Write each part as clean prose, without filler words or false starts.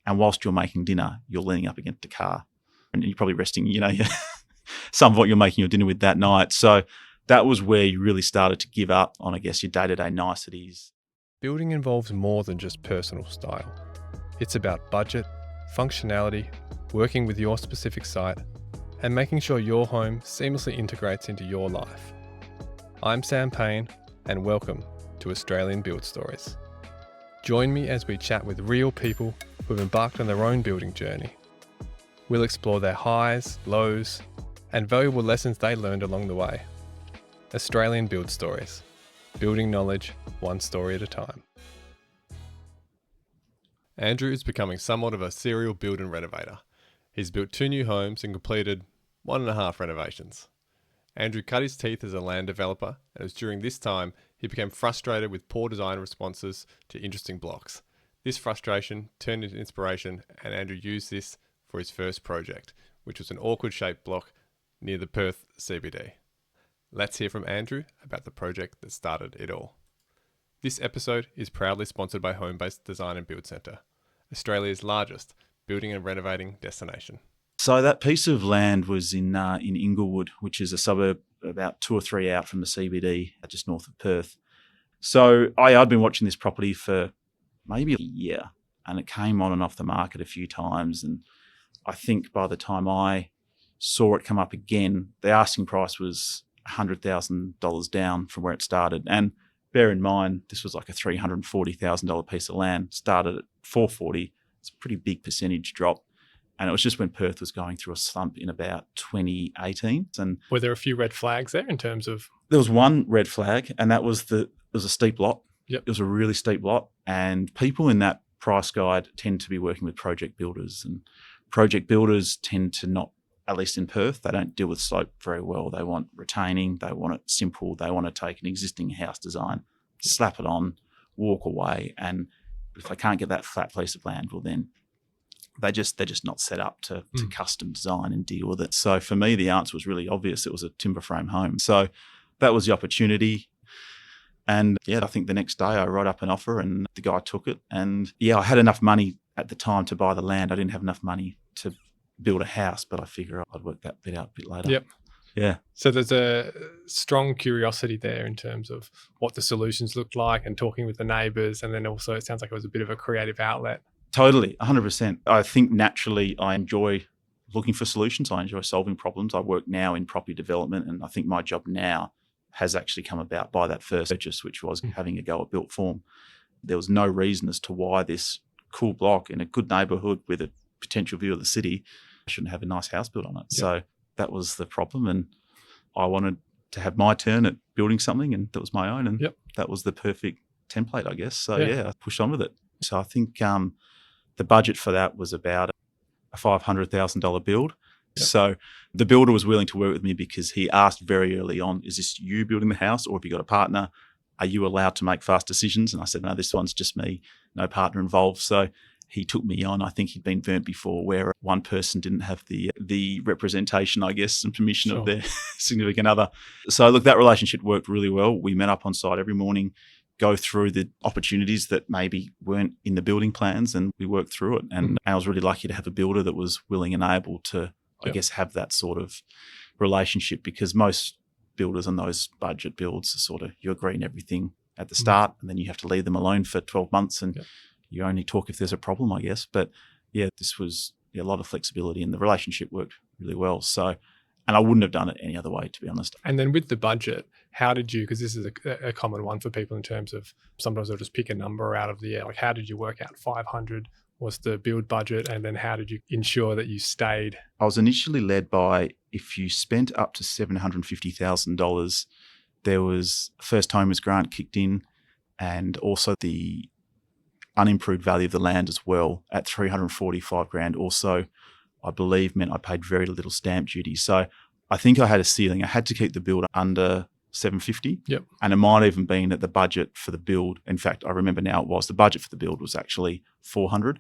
And whilst you're making dinner, you're leaning up against a car and you're probably resting, some of what you're making your dinner with that night. So that was where you really started to give up on, I guess, your day-to-day niceties. Building involves more than just personal style. It's about budget, functionality, working with your specific site, and making sure your home seamlessly integrates into your life. I'm Sam Payne, and welcome to Australian Build Stories. Join me as we chat with real people who've embarked on their own building journey. We'll explore their highs, lows, and valuable lessons they learned along the way. Australian Build Stories, building knowledge one story at a time. Andrew is becoming somewhat of a serial build and renovator. He's built 2 new homes and completed 1.5 renovations. Andrew cut his teeth as a land developer, and it was during this time he became frustrated with poor design responses to interesting blocks. This frustration turned into inspiration, and Andrew used this for his first project, which was an awkward shaped block near the Perth CBD. Let's hear from Andrew about the project that started it all. This episode is proudly sponsored by Home-Based Design and Build Centre, Australia's largest building and renovating destination. So that piece of land was in Inglewood, which is a suburb about 2 or 3 out from the CBD, just north of Perth. So I'd been watching this property for maybe a year, and it came on and off the market a few times. And I think by the time I saw it come up again, the asking price was $100,000 down from where it started. And bear in mind, this was like a $340,000 piece of land, started at $440,000. It's a pretty big percentage drop. And it was just when Perth was going through a slump in about 2018. And were there a few red flags there in terms of? There was one red flag, and that was it was a steep lot. Yep. It was a really steep lot. And people in that price guide tend to be working with project builders. And project builders tend to not, at least in Perth, they don't deal with slope very well. They want retaining, they want it simple, they want to take an existing house design, slap it on, walk away. And if they can't get that flat piece of land, well then they're just not set up to custom design and deal with it. So for me, the answer was really obvious. It was a timber frame home. So that was the opportunity. And yeah, I think the next day I wrote up an offer and the guy took it. And yeah, I had enough money at the time to buy the land. I didn't have enough money to build a house, but I figure I'd work that bit out a bit later. Yep. Yeah. So there's a strong curiosity there in terms of what the solutions looked like and talking with the neighbours. And then also it sounds like it was a bit of a creative outlet. Totally, 100%. I think naturally I enjoy looking for solutions. I enjoy solving problems. I work now in property development, and I think my job now has actually come about by that first purchase, which was having a go at built form. There was no reason as to why this cool block in a good neighbourhood with a potential view of the city shouldn't have a nice house built on it. Yep. So that was the problem, and I wanted to have my turn at building something, and that was my own, and that was the perfect template, I guess. So yeah, I pushed on with it. So I think the budget for that was about a $500,000 build. Yep. So the builder was willing to work with me because he asked very early on, is this you building the house or have you got a partner? Are you allowed to make fast decisions? And I said, no, this one's just me, no partner involved. So he took me on. I think he'd been burnt before where one person didn't have the representation, I guess, and permission of their significant other. So look, that relationship worked really well. We met up on site every morning, go through the opportunities that maybe weren't in the building plans, and we worked through it. And I was really lucky to have a builder that was willing and able to, I guess, have that sort of relationship, because most builders on those budget builds are sort of, you agree on everything at the start and then you have to leave them alone for 12 months and you only talk if there's a problem, I guess. But yeah, this was a lot of flexibility and the relationship worked really well. So, and I wouldn't have done it any other way, to be honest. And then with the budget, how did you, because this is a common one for people in terms of sometimes they'll just pick a number out of the air. Like, how did you work out 500 was the build budget? And then how did you ensure that you stayed? I was initially led by, if you spent up to $750,000, there was first homeowners grant kicked in, and also the unimproved value of the land as well at $345,000 also, I believe, meant I paid very little stamp duty. So I think I had a ceiling. I had to keep the build under $750,000. Yep. And it might even been that the budget for the build, in fact, I remember now it was, the budget for the build was actually $400,000.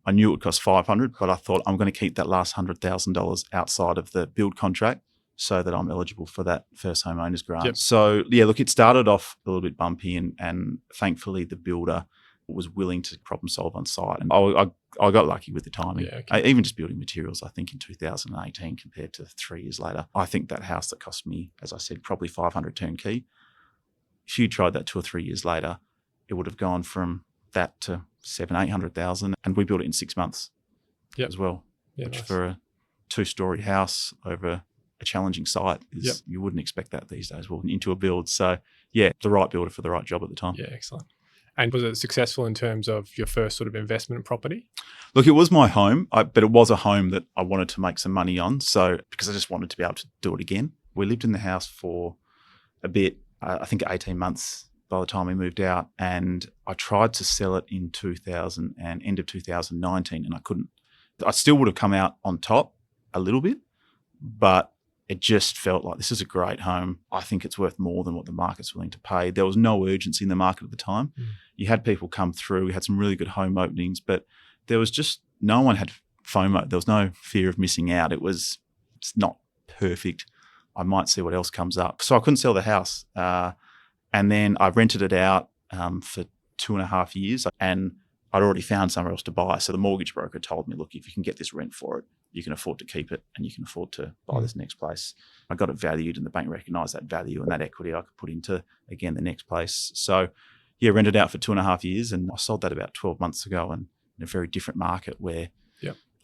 I knew it would cost $500,000, but I thought I'm going to keep that last $100,000 outside of the build contract so that I'm eligible for that first homeowners grant. Yep. So yeah, look, it started off a little bit bumpy, and thankfully the builder was willing to problem solve on site. And I got lucky with the timing. Yeah, okay. Even just building materials, I think in 2018 compared to 3 years later. I think that house that cost me, as I said, probably 500 turnkey. If you tried that 2 or 3 years later, it would have gone from that to 700,000-800,000, and we built it in 6 months as well, which nice. for a 2-story house over a challenging site is you wouldn't expect that these days walking into a build. So yeah, the right builder for the right job at the time. Yeah, excellent. And was it successful in terms of your first sort of investment property? Look, it was my home, but it was a home that I wanted to make some money on. So because I just wanted to be able to do it again. We lived in the house for a bit, I think 18 months by the time we moved out, and I tried to sell it in 2000 and end of 2019, and I couldn't. I still would have come out on top a little bit, but it just felt like this is a great home. I think it's worth more than what the market's willing to pay. There was no urgency in the market at the time. You had people come through. We had some really good home openings, but there was just no one had FOMO. There was no fear of missing out. It's not perfect. I might see what else comes up. So I couldn't sell the house. And then I rented it out for 2.5 years, and I'd already found somewhere else to buy. So the mortgage broker told me, look, if you can get this rent for it, you can afford to keep it and you can afford to buy this next place. I got it valued, and the bank recognised that value and that equity I could put into, again, the next place. So yeah, rented out for 2.5 years, and I sold that about 12 months ago, and in a very different market where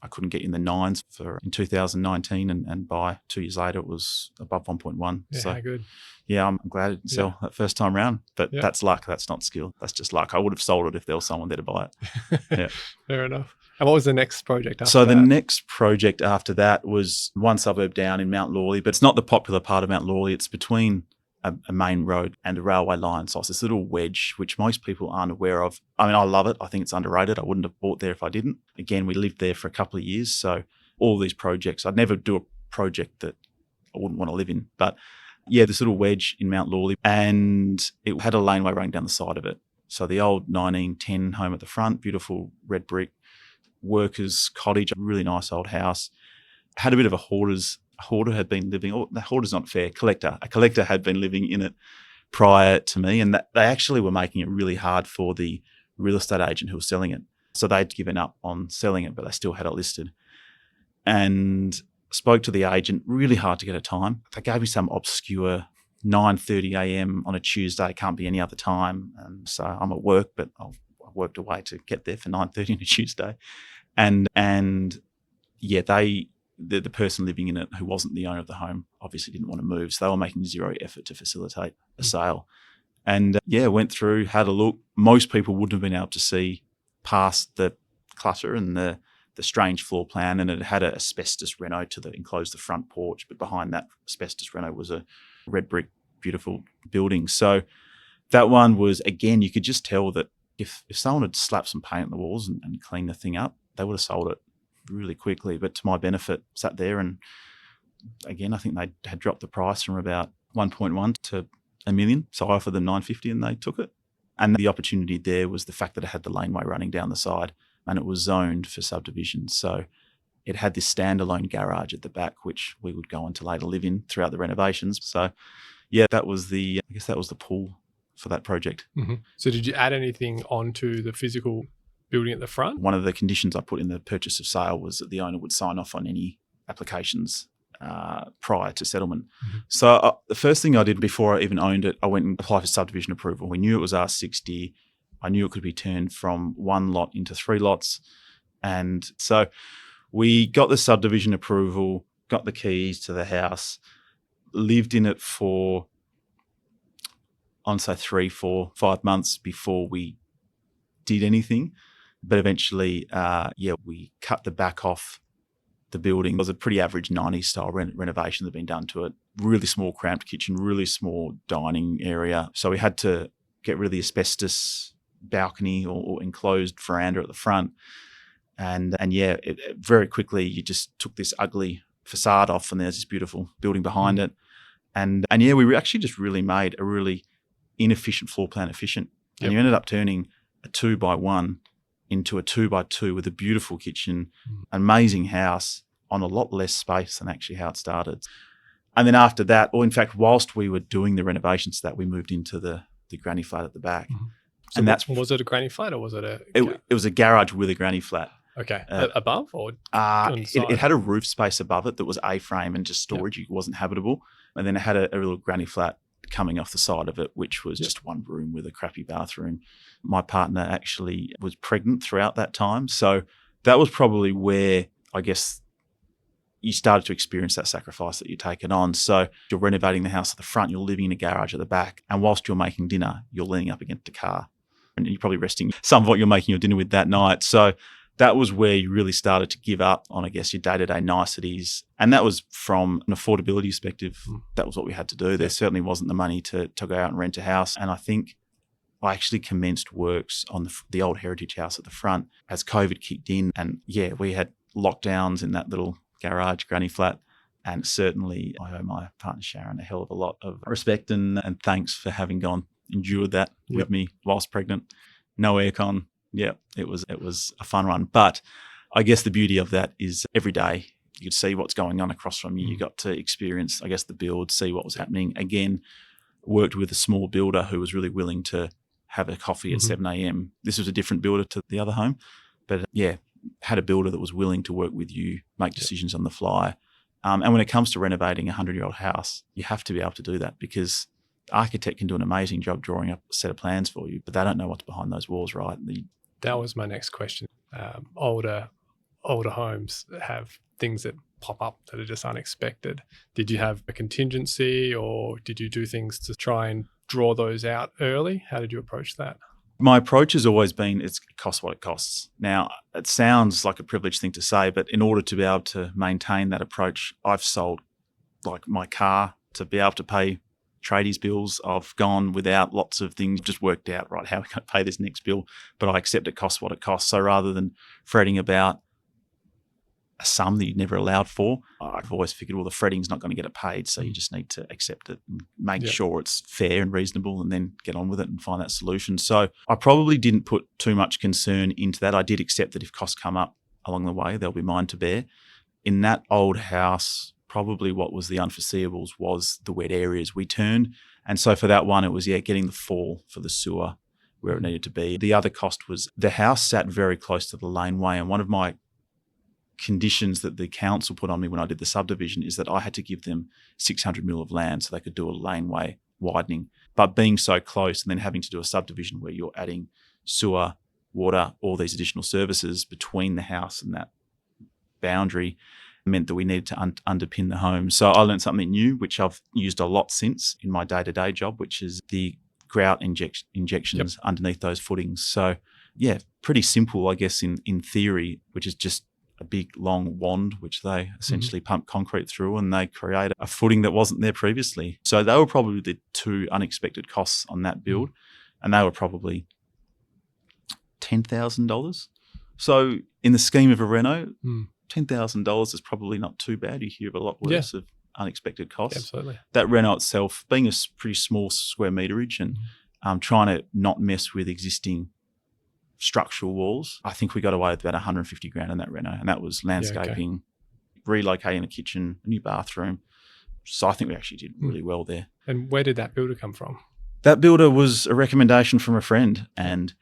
I couldn't get in the 9s in 2019, and by 2 years later it was above 1.1. Yeah, so good. Yeah, I'm glad it didn't sell that first time round, but that's luck. That's not skill. That's just luck. I would have sold it if there was someone there to buy it. Yeah. Fair enough. And what was the next project after So that? the next project after that was one suburb down in Mount Lawley, but it's not the popular part of Mount Lawley. It's between a main road and a railway line. So it's this little wedge, which most people aren't aware of. I mean, I love it. I think it's underrated. I wouldn't have bought there if I didn't. Again, we lived there for a couple of years. So all these projects, I'd never do a project that I wouldn't want to live in. But yeah, this little wedge in Mount Lawley, and it had a laneway running down the side of it. So the old 1910 home at the front, beautiful red brick, workers' cottage, a really nice old house. Had a bit of a hoarder had been living, the hoarder's not fair, a collector had been living in it prior to me, and that they actually were making it really hard for the real estate agent who was selling it. So they'd given up on selling it, but they still had it listed. And spoke to the agent, really hard to get a time. They gave me some obscure 9:30 a.m. on a Tuesday, can't be any other time. And so I'm at work, but I worked away to get there for 9:30 on a Tuesday. And yeah, the person living in it who wasn't the owner of the home obviously didn't want to move. So they were making zero effort to facilitate a sale. And went through, had a look. Most people wouldn't have been able to see past the clutter and the strange floor plan, and it had an asbestos reno to enclose the front porch, but behind that asbestos reno was a red brick, beautiful building. So that one was, again, you could just tell that if someone had slapped some paint on the walls and cleaned the thing up, they would have sold it really quickly. But to my benefit, sat there, and again, I think they had dropped the price from about 1.1 to $1 million. So I offered them 950 and they took it. And the opportunity there was the fact that it had the laneway running down the side, and it was zoned for subdivision. So it had this standalone garage at the back, which we would go on to later live in throughout the renovations. So yeah, that was the pull for that project. Mm-hmm. So did you add anything onto the physical building at the front? One of the conditions I put in the purchase of sale was that the owner would sign off on any applications prior to settlement. Mm-hmm. So the first thing I did before I even owned it, I went and applied for subdivision approval. We knew it was R60. I knew it could be turned from 1 lot into 3 lots. And so we got the subdivision approval, got the keys to the house, lived in it for, I'd say 3, 4, 5 months before we did anything. But eventually, we cut the back off the building. It was a pretty average 90s style renovation that had been done to it. Really small cramped kitchen, really small dining area. So we had to get rid of the asbestos balcony or enclosed veranda at the front. And very quickly you just took this ugly facade off, and there's this beautiful building behind it. And we actually just really made a really inefficient floor plan efficient. And you ended up turning a 2x1 into a 2x2 with a beautiful kitchen, amazing house on a lot less space than actually how it started. And then after that, or in fact, whilst we were doing the renovations to that, we moved into the granny flat at the back. Mm-hmm. So And that's was it a granny flat or was it it was a garage with a granny flat. okay, above or on the It side? had a roof space above it that was A-frame and just storage. It wasn't habitable. And then it had a little granny flat coming off the side of it, which was just one room with a crappy bathroom. My partner actually was pregnant throughout that time. So that was probably where, I guess, you started to experience that sacrifice that you're taking on. So you're renovating the house at the front, you're living in a garage at the back, and whilst you're making dinner, you're leaning up against a car. And you're probably resting some of what you're making your dinner with that night. So that was where you really started to give up on, I guess, your day-to-day niceties. And that was from an affordability perspective. That was what we had to do. There certainly wasn't the money to go out and rent a house. And I think I actually commenced works on the old heritage house at the front as COVID kicked in. And yeah, we had lockdowns in that little garage granny flat. And certainly I owe my partner Sharon a hell of a lot of respect and thanks for having endured that with me whilst pregnant. No aircon. Yeah, it was a fun run. But I guess the beauty of that is every day you could see what's going on across from you. You got to experience, I guess, the build, see what was happening. Again, worked with a small builder who was really willing to have a coffee at 7 a.m. This was a different builder to the other home. But yeah, had a builder that was willing to work with you, make decisions on the fly. And when it comes to renovating a 100-year-old house, you have to be able to do that because the architect can do an amazing job drawing up a set of plans for you, but they don't know what's behind those walls, right? That was my next question. Older homes have things that pop up that are just unexpected. Did you have a contingency or did you do things to try and draw those out early? How did you approach that? My approach has always been it costs what it costs. Now, it sounds like a privileged thing to say, but in order to be able to maintain that approach, I've sold like my car to be able to pay tradies bills. I've gone without lots of things, just worked out, right, how are we going to pay this next bill? But I accept it costs what it costs. So rather than fretting about a sum that you never allowed for, I've always figured, well, the fretting's not going to get it paid. So you just need to accept it and make sure it's fair and reasonable and then get on with it and find that solution. So I probably didn't put too much concern into that. I did accept that if costs come up along the way, they'll be mine to bear. In that old house, probably what was the unforeseeables was the wet areas we turned. And so for that one, it was, getting the fall for the sewer where it needed to be. The other cost was the house sat very close to the laneway. And one of my conditions that the council put on me when I did the subdivision is that I had to give them 600 mil of land so they could do a laneway widening. But being so close and then having to do a subdivision where you're adding sewer, water, all these additional services between the house and that boundary meant that we needed to underpin the home. So I learned something new, which I've used a lot since in my day-to-day job, which is the grout injections underneath those footings. So yeah, pretty simple, I guess, in theory, which is just a big long wand, which they essentially pump concrete through and they create a footing that wasn't there previously. So they were probably the two unexpected costs on that build. And they were probably $10,000. So in the scheme of a reno, $10,000 is probably not too bad. You hear of a lot worse of unexpected costs. Absolutely. That reno itself, being a pretty small square meterage and trying to not mess with existing structural walls, I think we got away with about 150 grand in that reno, and that was landscaping, relocating the kitchen, a new bathroom. So I think we actually did really well there. And where did that builder come from? That builder was a recommendation from a friend, and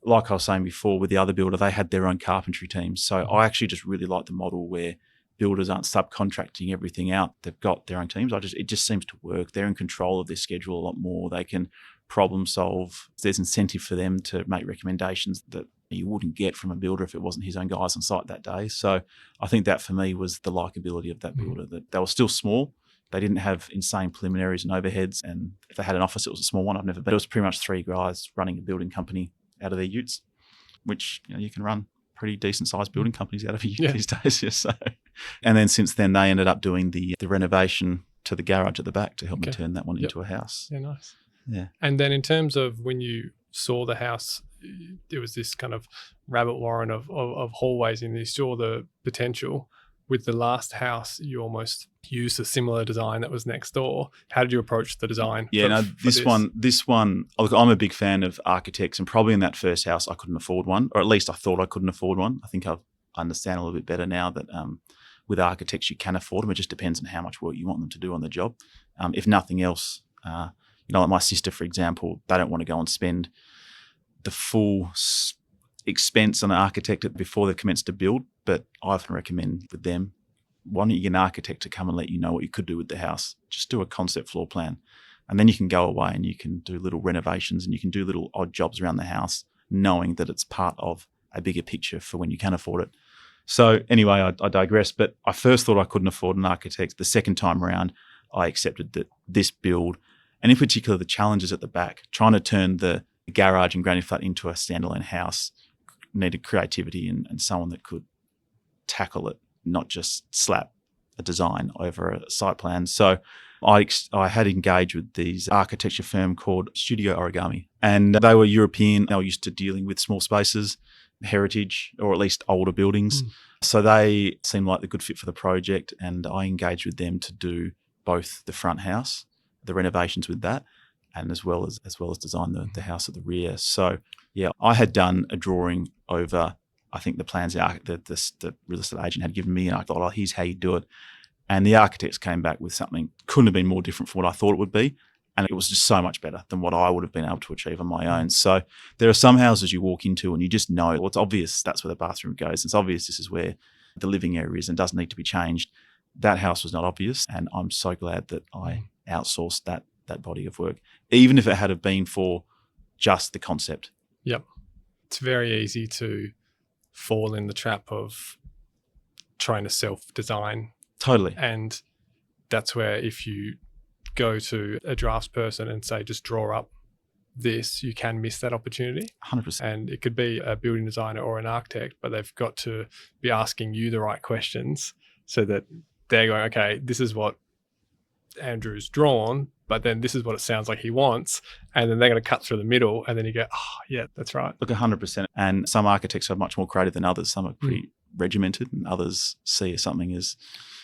like I was saying before, with the other builder, they had their own carpentry teams. So I actually just really like the model where builders aren't subcontracting everything out. They've got their own teams. It just seems to work. They're in control of their schedule a lot more. They can problem solve. There's incentive for them to make recommendations that you wouldn't get from a builder if it wasn't his own guys on site that day. So I think that for me was the likability of that builder, that they were still small. They didn't have insane preliminaries and overheads. And if they had an office, it was a small one. But it was pretty much three guys running a building company out of their utes, which you can run pretty decent sized building companies out of a ute these days. So, and then since then they ended up doing the renovation to the garage at the back to help me turn that one into a house. Yeah, nice. Yeah. And then in terms of when you saw the house, there was this kind of rabbit warren of hallways and you saw the potential. With the last house, you almost used a similar design that was next door. How did you approach the design? This one, look, I'm a big fan of architects, and probably in that first house, I couldn't afford one, or at least I thought I couldn't afford one. I think I understand a little bit better now that with architects, you can afford them. It just depends on how much work you want them to do on the job. If nothing else, like my sister, for example, they don't want to go and spend the full expense on an architect before they commence to build, but I often recommend with them, why don't you get an architect to come and let you know what you could do with the house? Just do a concept floor plan. And then you can go away and you can do little renovations and you can do little odd jobs around the house, knowing that it's part of a bigger picture for when you can afford it. So anyway, I digress, but I first thought I couldn't afford an architect. The second time around, I accepted that this build, and in particular the challenges at the back, trying to turn the garage and granny flat into a standalone house, needed creativity and someone that could tackle it, not just slap a design over a site plan. So I had engaged with these architecture firm called Studio Origami, and they were European. They were used to dealing with small spaces, heritage, or at least older buildings. So they seemed like the good fit for the project, and I engaged with them to do both the front house, the renovations with that, and as well as design the house at the rear. So yeah, I had done a drawing over, I think, the plans the real estate agent had given me, and I thought, oh, here's how you do it. And the architects came back with something couldn't have been more different from what I thought it would be. And it was just so much better than what I would have been able to achieve on my own. So there are some houses you walk into and you just know, well, it's obvious that's where the bathroom goes. It's obvious this is where the living area is and doesn't need to be changed. That house was not obvious. And I'm so glad that I outsourced that body of work, even if it had been for just the concept. Yep. It's very easy to fall in the trap of trying to self-design. Totally. And that's where if you go to a drafts person and say, just draw up this, you can miss that opportunity. 100%. And it could be a building designer or an architect, but they've got to be asking you the right questions so that they're going, okay, this is what Andrew's drawn, but then this is what it sounds like he wants. And then they're going to cut through the middle. And then you go, oh, yeah, that's right. Look, 100%. And some architects are much more creative than others. Some are pretty regimented, and others see something as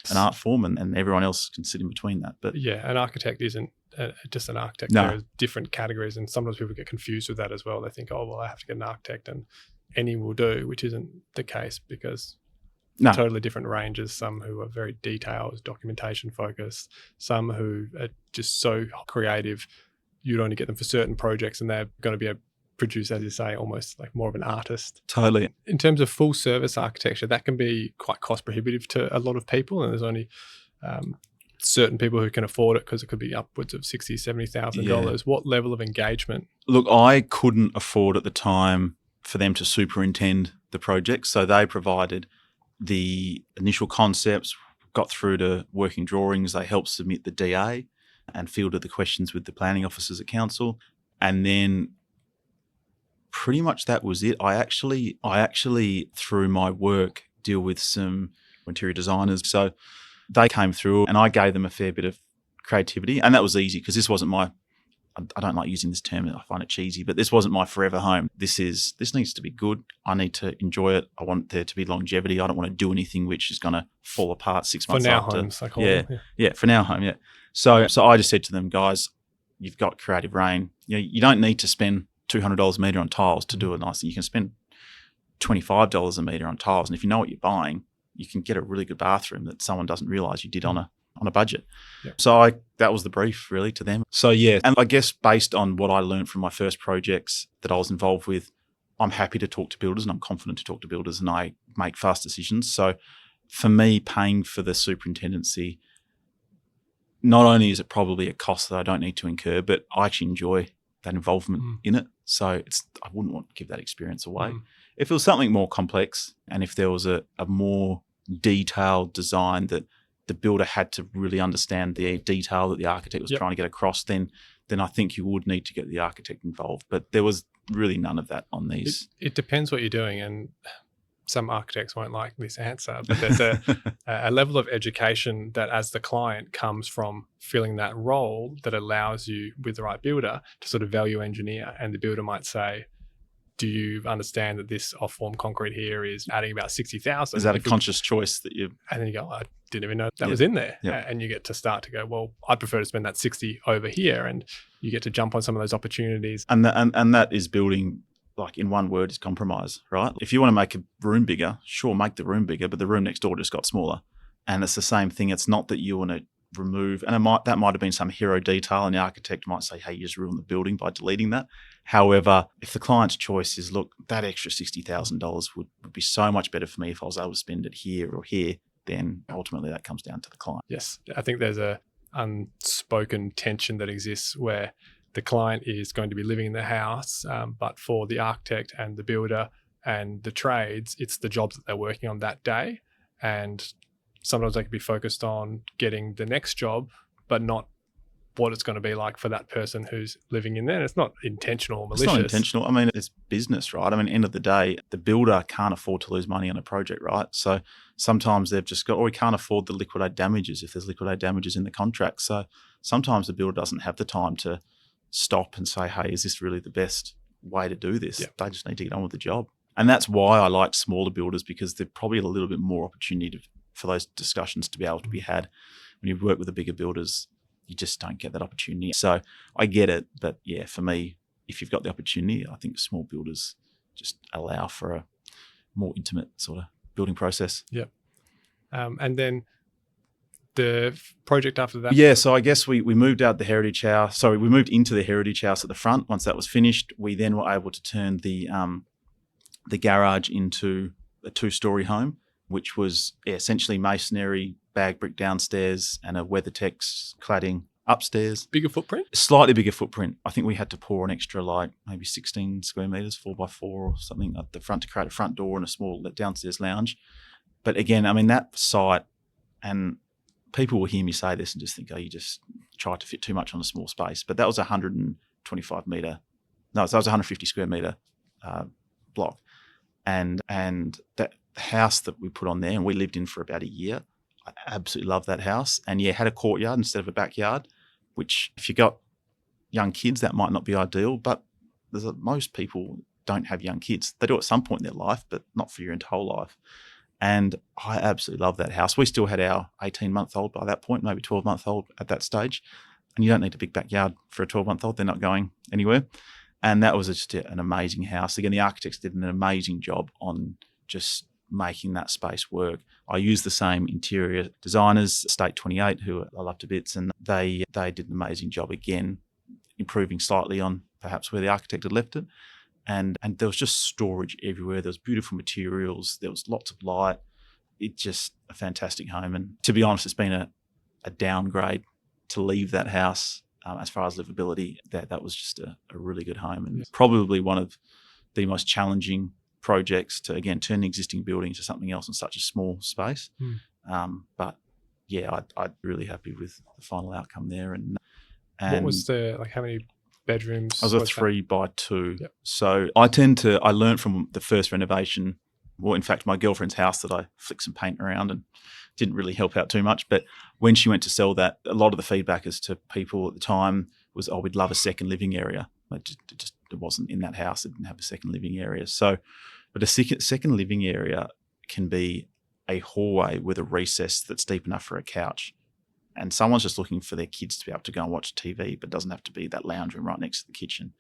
an art form, and everyone else can sit in between that. But yeah, an architect isn't just an architect. No. There are different categories, and sometimes people get confused with that as well. They think, oh, well, I have to get an architect and any will do, which isn't the case, because no. Totally different ranges. Some who are very detailed, documentation focused, some who are just so creative, you'd only get them for certain projects and they're going to be able to produce, as you say, almost like more of an artist. Totally. In terms of full service architecture, that can be quite cost prohibitive to a lot of people, and there's only certain people who can afford it, because it could be upwards of $60,000, $70,000. What level of engagement? Look, I couldn't afford at the time for them to superintend the project, so they provided the initial concepts, got through to working drawings. They helped submit the DA and fielded the questions with the planning officers at council, and then pretty much that was it. I actually through my work deal with some interior designers, so they came through and I gave them a fair bit of creativity, and that was easy because this wasn't my, I don't like using this term, I find it cheesy, but this wasn't my forever home. This needs to be good. I need to enjoy it. I want there to be longevity. I don't want to do anything which is going to fall apart 6 months for now after. homes, I call them. Yeah, for now home, yeah. So I just said to them, guys, you've got creative reign. You don't need to spend $200 a metre on tiles to do a nice thing. You can spend $25 a metre on tiles, and if you know what you're buying, you can get a really good bathroom that someone doesn't realise you did on a budget. Yep. So that was the brief really to them. So yeah, and I guess based on what I learned from my first projects that I was involved with, I'm happy to talk to builders and I'm confident to talk to builders, and I make fast decisions. So for me, paying for the superintendency, not only is it probably a cost that I don't need to incur, but I actually enjoy that involvement in it. So I wouldn't want to give that experience away. If it was something more complex, and if there was a more detailed design that the builder had to really understand the detail that the architect was trying to get across, then I think you would need to get the architect involved. But there was really none of that on these. It depends what you're doing, and some architects won't like this answer, but there's a level of education that as the client comes from filling that role that allows you with the right builder to sort of value engineer, and the builder might say, do you understand that this off-form concrete here is adding about 60,000? Is that a conscious choice that you... And then you go, I didn't even know that was in there. And you get to start to go, well, I'd prefer to spend that 60 over here. And you get to jump on some of those opportunities. And that is building, like in one word, is compromise, right? If you want to make a room bigger, sure, make the room bigger, but the room next door just got smaller. And it's the same thing. It's not that you want to remove, and that might have been some hero detail, and the architect might say, hey, you just ruined the building by deleting that. However, if the client's choice is, look, that extra $60,000 would be so much better for me if I was able to spend it here or here, then ultimately that comes down to the client. Yes. I think there's a unspoken tension that exists where the client is going to be living in the house, but for the architect and the builder and the trades, it's the jobs that they're working on that day. And sometimes they can be focused on getting the next job, but not what it's going to be like for that person who's living in there. And it's not intentional or malicious. It's not intentional. I mean, it's business, right? I mean, end of the day, the builder can't afford to lose money on a project, right? So sometimes they've just got, or we can't afford the liquidate damages if there's liquidate damages in the contract. So sometimes the builder doesn't have the time to stop and say, hey, is this really the best way to do this? Yeah. They just need to get on with the job. And that's why I like smaller builders, because there's probably a little bit more opportunity for those discussions to be able to be had. When you work with the bigger builders, you just don't get that opportunity. So I get it, but yeah, for me, if you've got the opportunity, I think small builders just allow for a more intimate sort of building process. Yeah. And then the project after that? Yeah, so I guess we moved out the heritage house. Sorry, we moved into the heritage house at the front. Once that was finished, we then were able to turn the garage into a 2-story home, which was essentially masonry, bag brick downstairs, and a WeatherTex cladding upstairs. Bigger footprint? Slightly bigger footprint. I think we had to pour an extra maybe 16 square metres, 4x4 or something at the front to create a front door and a small downstairs lounge. But again, I mean, that site, and people will hear me say this and just think, oh, you just tried to fit too much on a small space. But that was 150 square metre block. And that house that we put on there, and we lived in for about a year, I absolutely love that house. And yeah, had a courtyard instead of a backyard, which if you got young kids, that might not be ideal, but most people don't have young kids. They do at some point in their life, but not for your entire life. And I absolutely love that house. We still had our 18-month-old by that point, maybe 12-month-old at that stage. And you don't need a big backyard for a 12-month-old. They're not going anywhere. And that was just an amazing house. Again, the architects did an amazing job on just making that space work. I used the same interior designers, State 28, who I love to bits, and they did an amazing job again, improving slightly on perhaps where the architect had left it. And there was just storage everywhere. There was beautiful materials. There was lots of light. It's just a fantastic home. And to be honest, it's been a downgrade to leave that house as far as livability. That was just a really good home, and probably one of the most challenging projects to, again, turn the existing building to something else in such a small space. But yeah, I'm really happy with the final outcome there. And what was how many bedrooms? I was a 3x2. Yep. So I learned from the first renovation, well, in fact, my girlfriend's house that I flicked some paint around and didn't really help out too much. But when she went to sell that, a lot of the feedback as to people at the time was, oh, we'd love a second living area. It wasn't in that house. It didn't have a second living area. So, but a second living area can be a hallway with a recess that's deep enough for a couch. And someone's just looking for their kids to be able to go and watch TV, but it doesn't have to be that lounge room right next to the kitchen.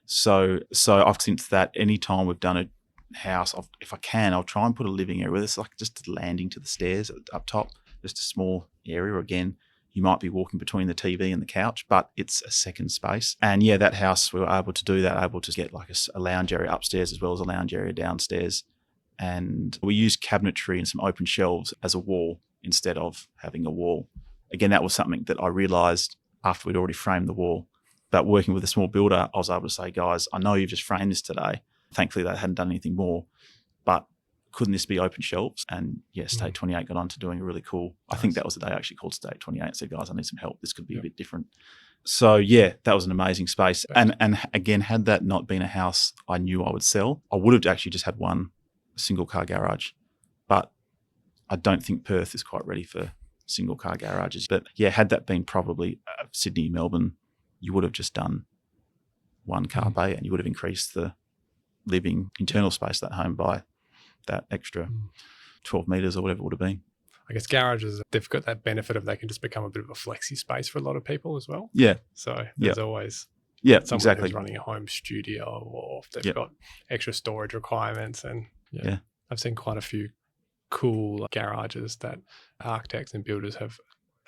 So I've since that, any time we've done a house, if I can, I'll try and put a living area where it's like just a landing to the stairs up top, just a small area. Again, you might be walking between the TV and the couch, but it's a second space. And yeah, that house, we were able to do that, able to get like a lounge area upstairs as well as a lounge area downstairs. And we used cabinetry and some open shelves as a wall instead of having a wall. Again, that was something that I realised after we'd already framed the wall. But working with a small builder, I was able to say, guys, I know you've just framed this today. Thankfully, they hadn't done anything more. But couldn't this be open shelves? And yeah, State 28 got on to doing a really cool, I think that was the day I actually called State 28 and said, guys, I need some help. This could be a bit different. So yeah, that was an amazing space. And again, had that not been a house I knew I would sell, I would have actually just had one single car garage. But I don't think Perth is quite ready for single car garages. But yeah, had that been probably Sydney, Melbourne, you would have just done one car bay and you would have increased the living internal space of that home by that extra 12 metres or whatever it would have been. I guess garages, they've got that benefit of they can just become a bit of a flexi space for a lot of people as well. Yeah. So there's always someone exactly who's running a home studio or they've got extra storage requirements. And I've seen quite a few cool garages that architects and builders have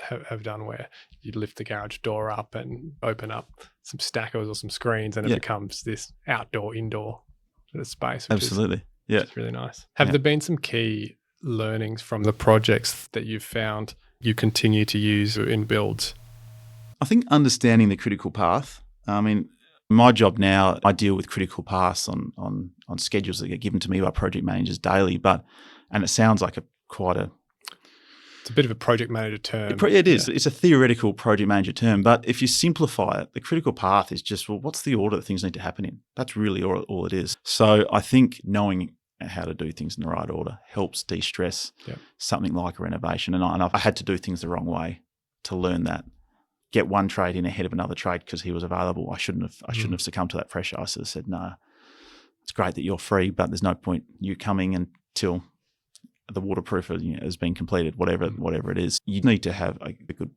have done where you lift the garage door up and open up some stackers or some screens, and it Yeah. becomes this indoor sort of space, which Absolutely. Yeah. is really nice. Have Yeah. there been some key learnings from the projects that you've found you continue to use in builds? I think understanding the critical path. I mean, my job now, I deal with critical paths on schedules that get given to me by project managers daily. And it sounds like It's a bit of a project manager term. It is. Yeah. It's a theoretical project manager term. But if you simplify it, the critical path is just, well, what's the order that things need to happen in? That's really all it is. So I think knowing how to do things in the right order helps de-stress something like a renovation. And I had to do things the wrong way to learn that. Get one trade in ahead of another trade because he was available. I shouldn't have succumbed to that pressure. I sort of said, no, it's great that you're free, but there's no point you coming until the waterproof has been completed, whatever it is. You need to have a good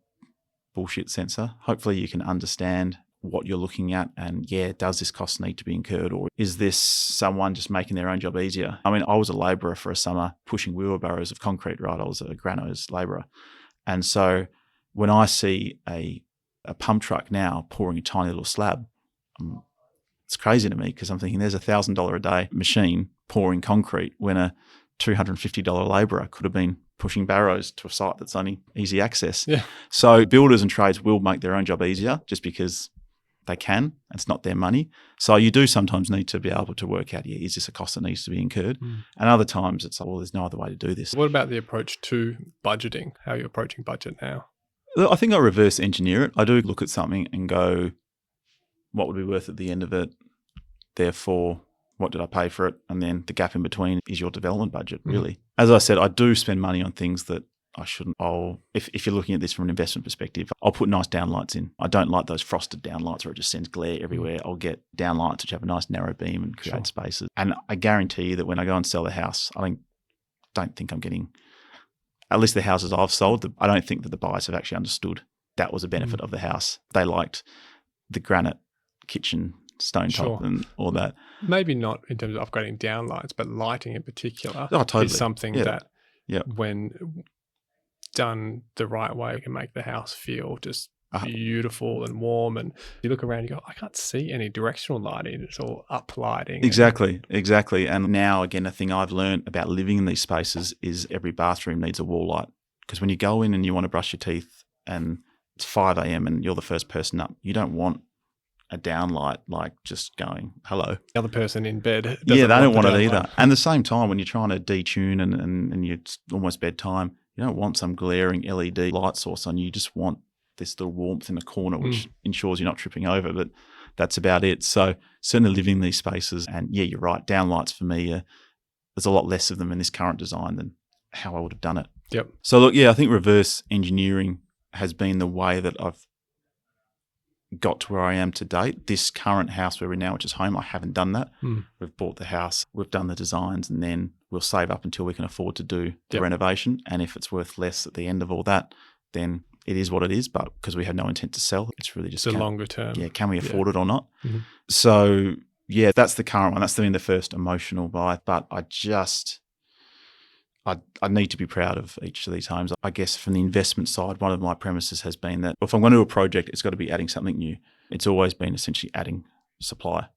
bullshit sensor. Hopefully you can understand what you're looking at and, does this cost need to be incurred, or is this someone just making their own job easier? I mean, I was a labourer for a summer pushing wheelbarrows of concrete, right? I was a Granos labourer. And so when I see a pump truck now pouring a tiny little slab, it's crazy to me because I'm thinking there's $1,000 a day machine pouring concrete when a $250 labourer could have been pushing barrows to a site that's only easy access. Yeah. So builders and trades will make their own job easier just because they can. It's not their money. So you do sometimes need to be able to work out, is this a cost that needs to be incurred? And other times it's like, well, there's no other way to do this. What about the approach to budgeting? How are you approaching budget now? I think I reverse engineer it. I do look at something and go, what would be worth at the end of it? Therefore, what did I pay for it? And then the gap in between is your development budget, really. As I said, I do spend money on things that I shouldn't. If you're looking at this from an investment perspective, I'll put nice downlights in. I don't like those frosted downlights where it just sends glare everywhere. I'll get downlights which have a nice narrow beam and create spaces. And I guarantee you that when I go and sell the house, I don't think I'm getting, at least the houses I've sold, I don't think that the buyers have actually understood that was a benefit of the house. They liked the granite kitchen, stone top and all that. Maybe not in terms of upgrading downlights, but lighting in particular is something that when done the right way can make the house feel just beautiful and warm. And you look around, you go, I can't see any directional lighting. It's all up lighting. Exactly. And now, again, a thing I've learned about living in these spaces is every bathroom needs a wall light. Because when you go in and you want to brush your teeth and it's 5 a.m. and you're the first person up, you don't want a downlight like just going, hello. The other person in bed. They don't want it either. And at the same time, when you're trying to detune and it's almost bedtime, you don't want some glaring LED light source on you. You just want this little warmth in the corner, which ensures you're not tripping over, but that's about it. So certainly living in these spaces, and you're right, downlights for me, there's a lot less of them in this current design than how I would have done it. Yep. So look, I think reverse engineering has been the way that I've got to where I am to date. This current house where we're now, which is home, I haven't done that. We've bought the house, we've done the designs, and then we'll save up until we can afford to do the renovation. And if it's worth less at the end of all that, then it is what it is. But because we have no intent to sell, it's really just a longer term. Yeah, can we afford it or not? So that's the current one. That's the first emotional buy. But I need to be proud of each of these homes. I guess from the investment side, one of my premises has been that if I'm going to do a project, it's got to be adding something new. It's always been essentially adding supply.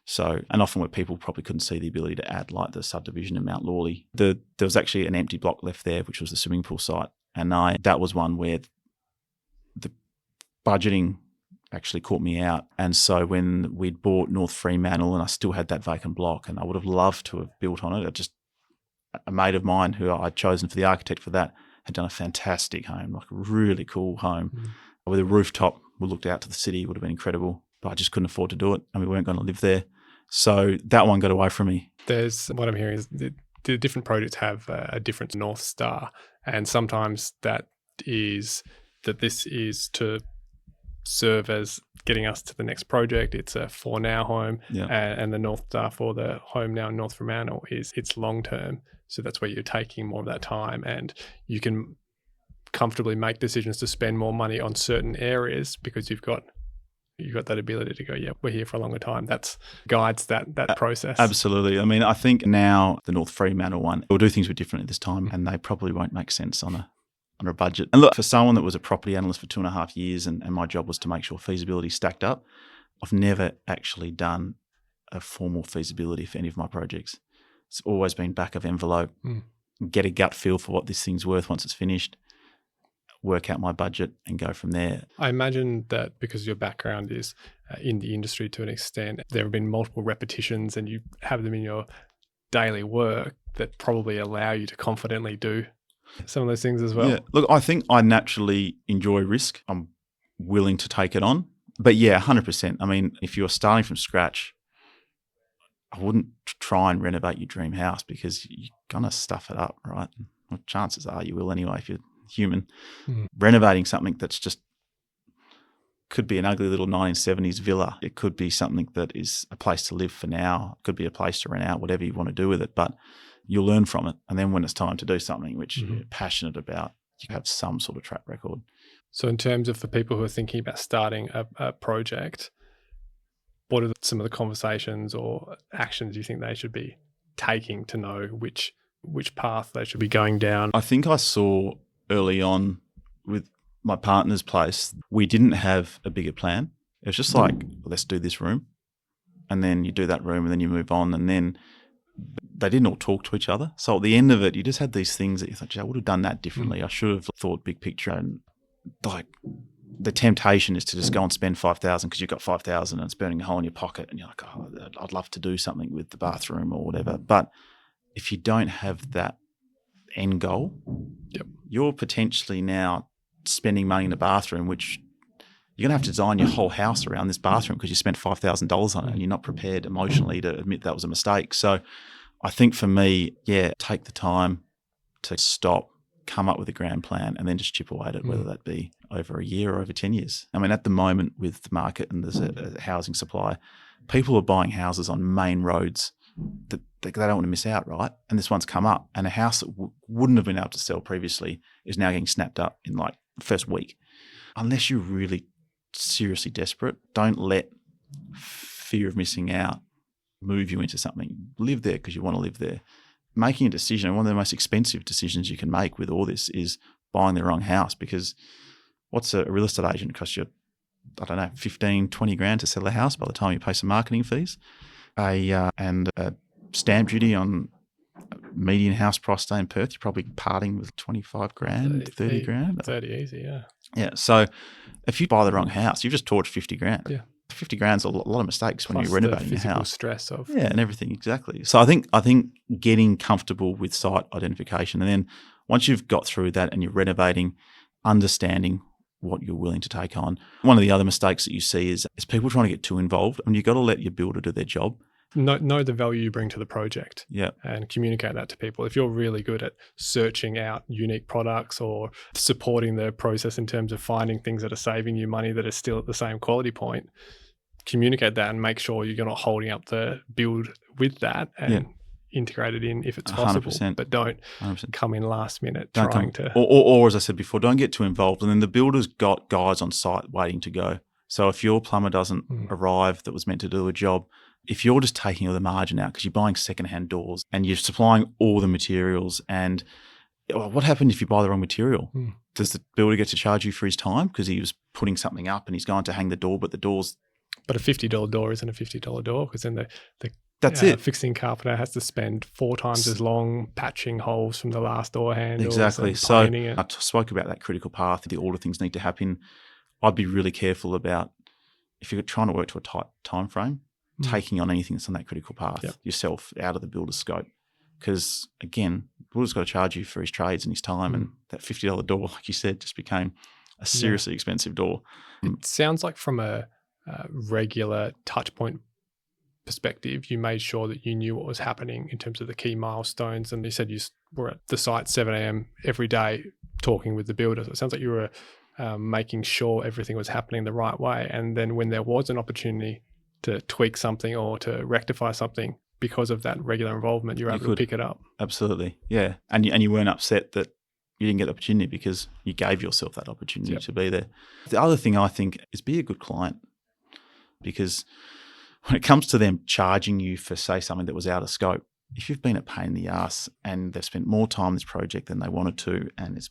So, and often where people probably couldn't see the ability to add, like the subdivision in Mount Lawley, there was actually an empty block left there, which was the swimming pool site. And that was one where the budgeting actually caught me out. And so when we'd bought North Fremantle and I still had that vacant block and I would have loved to have built on it, a mate of mine who I'd chosen for the architect for that had done a fantastic home, like a really cool home with a rooftop. We looked out to the city, it would have been incredible, but I just couldn't afford to do it and we weren't going to live there. So that one got away from me. What I'm hearing is the different projects have a different North Star, and sometimes this is to serve as getting us to the next project. It's a for now home, and the North Star for the home now in North Fremantle is it's long term. So that's where you're taking more of that time, and you can comfortably make decisions to spend more money on certain areas because you've got that ability to go, we're here for a longer time. That guides that process. Absolutely. I mean, I think now the North Fremantle one, we'll do things a bit differently this time, and they probably won't make sense on a under a budget. And look, for someone that was a property analyst for 2.5 years and my job was to make sure feasibility stacked up, I've never actually done a formal feasibility for any of my projects. It's always been back of envelope, get a gut feel for what this thing's worth once it's finished, work out my budget and go from there. I imagine that because your background is in the industry to an extent, there have been multiple repetitions and you have them in your daily work that probably allow you to confidently do some of those things as well. Yeah. Look, I think I naturally enjoy risk. I'm willing to take it on. But yeah, 100%. I mean, if you're starting from scratch, I wouldn't try and renovate your dream house because you're going to stuff it up, right? Well, chances are you will anyway if you're human. Renovating something that's just could be an ugly little 1970s villa. It could be something that is a place to live for now. It could be a place to rent out, whatever you want to do with it. But you'll learn from it. And then when it's time to do something which you're passionate about, you have some sort of track record. So in terms of for people who are thinking about starting a project, what are some of the conversations or actions you think they should be taking to know which path they should be going down? I think I saw early on with my partner's place, we didn't have a bigger plan. It was just like, let's do this room. And then you do that room and then you move on. And then they didn't all talk to each other. So at the end of it, you just had these things that you thought, I would have done that differently. I should have thought big picture. And like the temptation is to just go and spend 5,000 because you've got 5,000 and it's burning a hole in your pocket. And you're like, oh, I'd love to do something with the bathroom or whatever. But if you don't have that end goal, you're potentially now spending money in the bathroom, which you're going to have to design your whole house around this bathroom because you spent $5,000 on it and you're not prepared emotionally to admit that was a mistake. So I think for me, take the time to stop, come up with a grand plan and then just chip away at it, whether that be over a year or over 10 years. I mean, at the moment with the market and there's a housing supply, people are buying houses on main roads that they don't want to miss out, right? And this one's come up and a house that wouldn't have been able to sell previously is now getting snapped up in like the first week. Unless you're really seriously desperate, don't let fear of missing out move you into something. Live there because you want to live there. Making a decision, one of the most expensive decisions you can make with all this is buying the wrong house, because what's a real estate agent cost you, I don't know, 15, 20 grand to sell a house by the time you pay some marketing fees, and a stamp duty on median house price today in Perth, you're probably parting with 25 grand, 30 grand. 30 easy, yeah. Yeah, so if you buy the wrong house, you've just torched 50 grand. Yeah. 50 grand's a lot of mistakes when Plus you're renovating the your house. Stress of and everything, exactly. So I think getting comfortable with site identification, and then once you've got through that and you're renovating, understanding what you're willing to take on. One of the other mistakes that you see is people trying to get too involved. I mean, you've got to let your builder do their job. Know the value you bring to the project, yeah, and communicate that to people. If you're really good at searching out unique products or supporting the process in terms of finding things that are saving you money that are still at the same quality point, communicate that and make sure you're not holding up the build with that and integrate it in if it's possible. 100%. But don't 100%. come in last minute or as I said before, don't get too involved. And then the builder's got guys on site waiting to go. So if your plumber doesn't arrive that was meant to do a job, if you're just taking all the margin out because you're buying secondhand doors and you're supplying all the materials, and what happened if you buy the wrong material? Does the builder get to charge you for his time because he was putting something up and he's going to hang the door, but the door's... But a $50 door isn't a $50 door, because then that's it. Fixing carpenter has to spend 4 times as long patching holes from the last door handles. Exactly. So I spoke about that critical path. The order things need to happen. I'd be really careful about, if you're trying to work to a tight time frame, taking on anything that's on that critical path yourself out of the builder's scope. Because again, the builder's got to charge you for his trades and his time, and that $50 door, like you said, just became a seriously expensive door. It sounds like from a regular touch point perspective, you made sure that you knew what was happening in terms of the key milestones. And you said you were at the site 7 a.m. every day talking with the builder. So it sounds like you were making sure everything was happening the right way. And then when there was an opportunity to tweak something or to rectify something, because of that regular involvement, you're able to pick it up. Absolutely, yeah. And you weren't upset that you didn't get the opportunity because you gave yourself that opportunity to be there. The other thing I think is be a good client, because when it comes to them charging you for, say, something that was out of scope, if you've been a pain in the ass and they've spent more time on this project than they wanted to and it's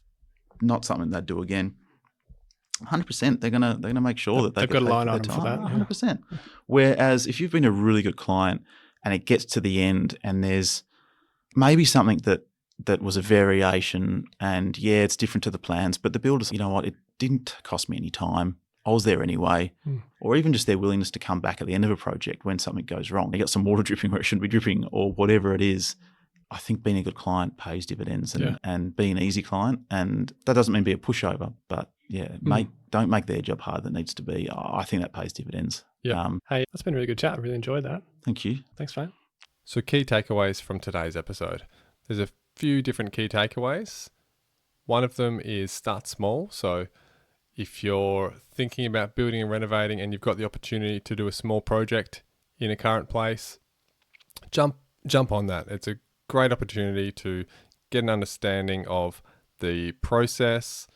not something they'd do again. 100%, they're gonna make sure that They've they got a get line paid item their for time. that, yeah. 100%. Whereas if you've been a really good client and it gets to the end and there's maybe something that was a variation and it's different to the plans, but the builders, you know what, it didn't cost me any time. I was there anyway. Or even just their willingness to come back at the end of a project when something goes wrong. You got some water dripping where it shouldn't be dripping or whatever it is. I think being a good client pays dividends and being an easy client. And that doesn't mean be a pushover, but don't make their job harder than it needs to be. I think that pays dividends. Yeah. Hey, that's been a really good chat. I really enjoyed that. Thank you. Thanks, mate. So key takeaways from today's episode. There's a few different key takeaways. One of them is start small. So if you're thinking about building and renovating and you've got the opportunity to do a small project in a current place, jump on that. It's a great opportunity to get an understanding of the process,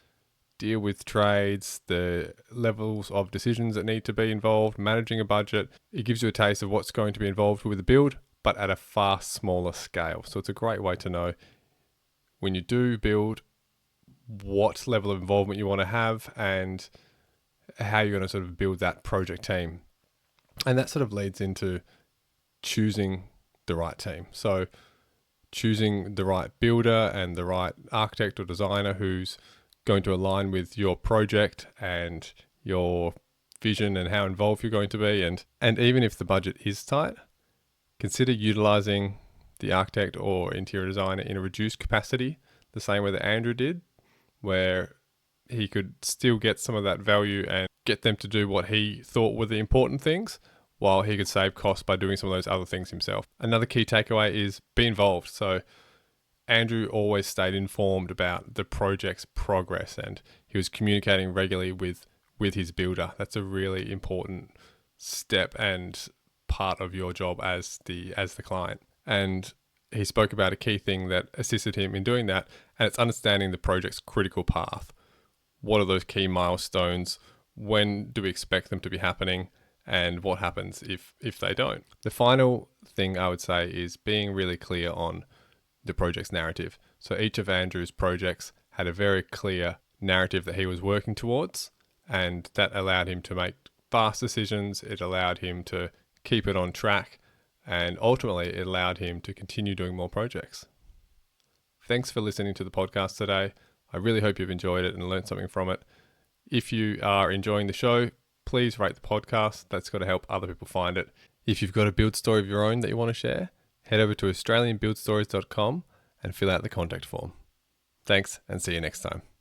deal with trades, the levels of decisions that need to be involved, managing a budget. It gives you a taste of what's going to be involved with the build, but at a far smaller scale. So it's a great way to know when you do build what level of involvement you want to have and how you're going to sort of build that project team. And that sort of leads into choosing the right team. So choosing the right builder and the right architect or designer who's going to align with your project and your vision and how involved you're going to be. And even if the budget is tight, consider utilizing the architect or interior designer in a reduced capacity, the same way that Andrew did, where he could still get some of that value and get them to do what he thought were the important things, while he could save costs by doing some of those other things himself. Another key takeaway is be involved. So Andrew always stayed informed about the project's progress and he was communicating regularly with his builder. That's a really important step and part of your job as the client. And he spoke about a key thing that assisted him in doing that, and it's understanding the project's critical path. What are those key milestones? When do we expect them to be happening? And what happens if they don't? The final thing I would say is being really clear on the project's narrative. So each of Andrew's projects had a very clear narrative that he was working towards, and that allowed him to make fast decisions. It allowed him to keep it on track, and ultimately it allowed him to continue doing more projects. Thanks for listening to the podcast today. I really hope you've enjoyed it and learned something from it. If you are enjoying the show, please rate the podcast. That's got to help other people find it. If you've got a build story of your own that you want to share, head over to australianbuildstories.com and fill out the contact form. Thanks, and see you next time.